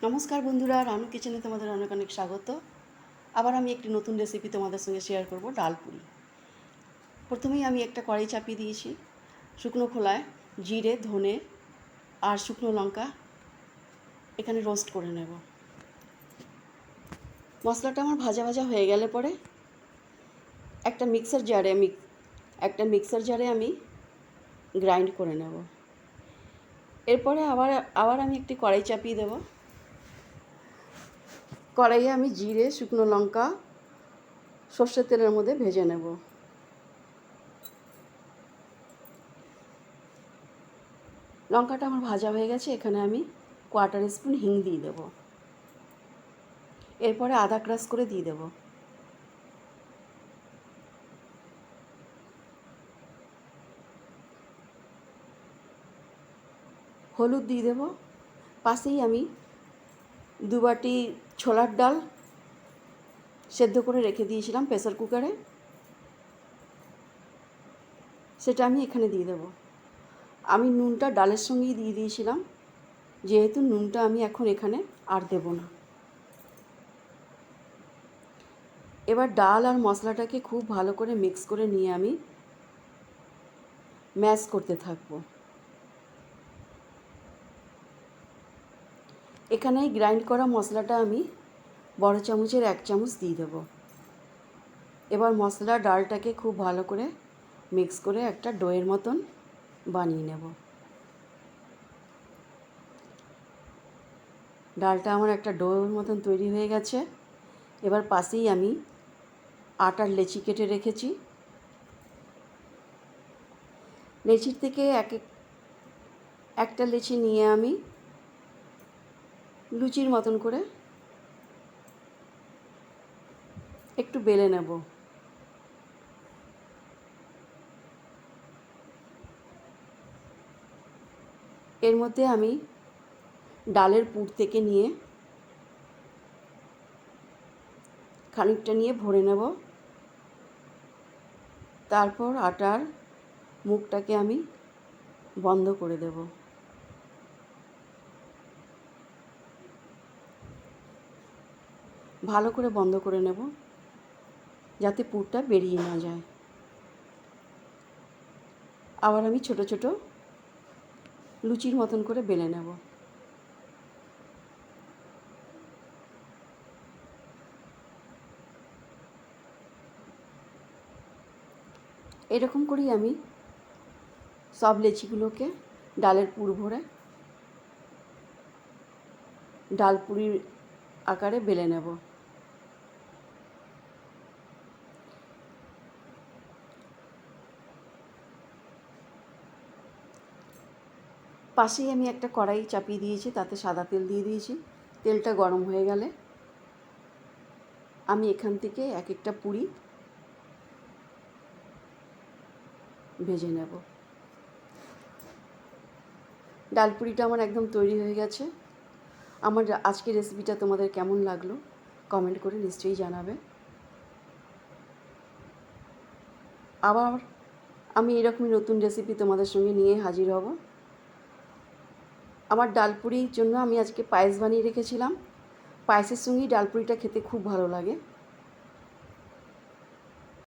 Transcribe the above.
নমস্কার বন্ধুরা, রানু কিচেনে তোমাদের অনেক অনেক স্বাগত। আবার আমি একটি নতুন রেসিপি তোমাদের সঙ্গে শেয়ার করব, ডাল পুরি। প্রথমেই আমি একটা কড়াই চাপিয়ে দিয়েছি। শুকনো খোলায় জিরে, ধনে আর শুকনো লঙ্কা এখানে রোস্ট করে নেব। মশলাটা আমার ভাজা ভাজা হয়ে গেলে পরে একটা মিক্সার জারে আমি গ্রাইন্ড করে নেব। এরপরে আবার আমি একটি কড়াই চাপিয়ে দেব। কড়াইয়ে আমি জিরে, শুকনো লঙ্কা সর্ষের তেলের মধ্যে ভেজে নেব। লঙ্কাটা আমার ভাজা হয়ে গেছে। এখানে আমি কোয়ার্টার স্পুন হিং দিয়ে দেব। এরপরে আদা ক্রাশ করে দিয়ে দেব। হলুদ দিয়ে দেব। পাশেই আমি 2 বাটি ছোলার ডাল সেদ্ধ করে রেখে দিয়েছিলাম প্রেসার কুকারে, সেটা আমি এখানে দিয়ে দেব। আমি নুনটা ডালের সঙ্গেই দিয়ে দিয়েছিলাম, যেহেতু নুনটা আমি এখন এখানে আর দেব না। এবার ডাল আর মশলাটাকে খুব ভালো করে মিক্স করে নিয়ে আমি ম্যাশ করতে থাকবো। এখানে এই গ্রাইন্ড করা মশলাটা আমি বড় চামচের 1 চামচ দিয়ে দেব। এবার মশলা ডালটাকে খুব ভালো করে মিক্স করে একটা ডোয়ের মতন বানিয়ে নেব। ডালটা আমার একটা ডোয়ের মতন তৈরি হয়ে গেছে। এবার পাশেই আমি আটার লেচি কেটে রেখেছি। লেচির থেকে একটা লেচি নিয়ে আমি লুচির মতন করে একটু বেলে নেব। এর মধ্যে আমি ডালের পুর থেকে নিয়ে খানিকটা নিয়ে ভরে নেব। তারপর আটার মুখটাকে আমি বন্ধ করে দেব। ভালো করে বন্ধ করে নেব, যাতে পুরটা বেরিয়ে না যায়। আবার আমি ছোট ছোট লুচির মতন করে বেলে নেব। এরকম করেই আমি সব লেচিগুলোকে ডালের পুর ভরে ডাল পুরির আকারে বেলে নেব। পাশেই আমি একটা কড়াই চাপিয়ে দিয়েছি, তাতে সাদা তেল দিয়ে দিয়েছি। তেলটা গরম হয়ে গেলে আমি এখান থেকে এক একটা পুরি ভেজে নেব। ডাল পুরিটা আমার একদম তৈরি হয়ে গেছে। আমার আজকের রেসিপিটা তোমাদের কেমন লাগলো কমেন্ট করে নিশ্চয়ই জানাবে। আবার আমি এরকমই নতুন রেসিপি তোমাদের সঙ্গে নিয়ে হাজির হব। আমার ডাল পুরির জন্য আমি আজকে পায়েস বানিয়ে রেখেছিলাম। পায়েসের সঙ্গেই ডাল পুরিটা খেতে খুব ভালো লাগে।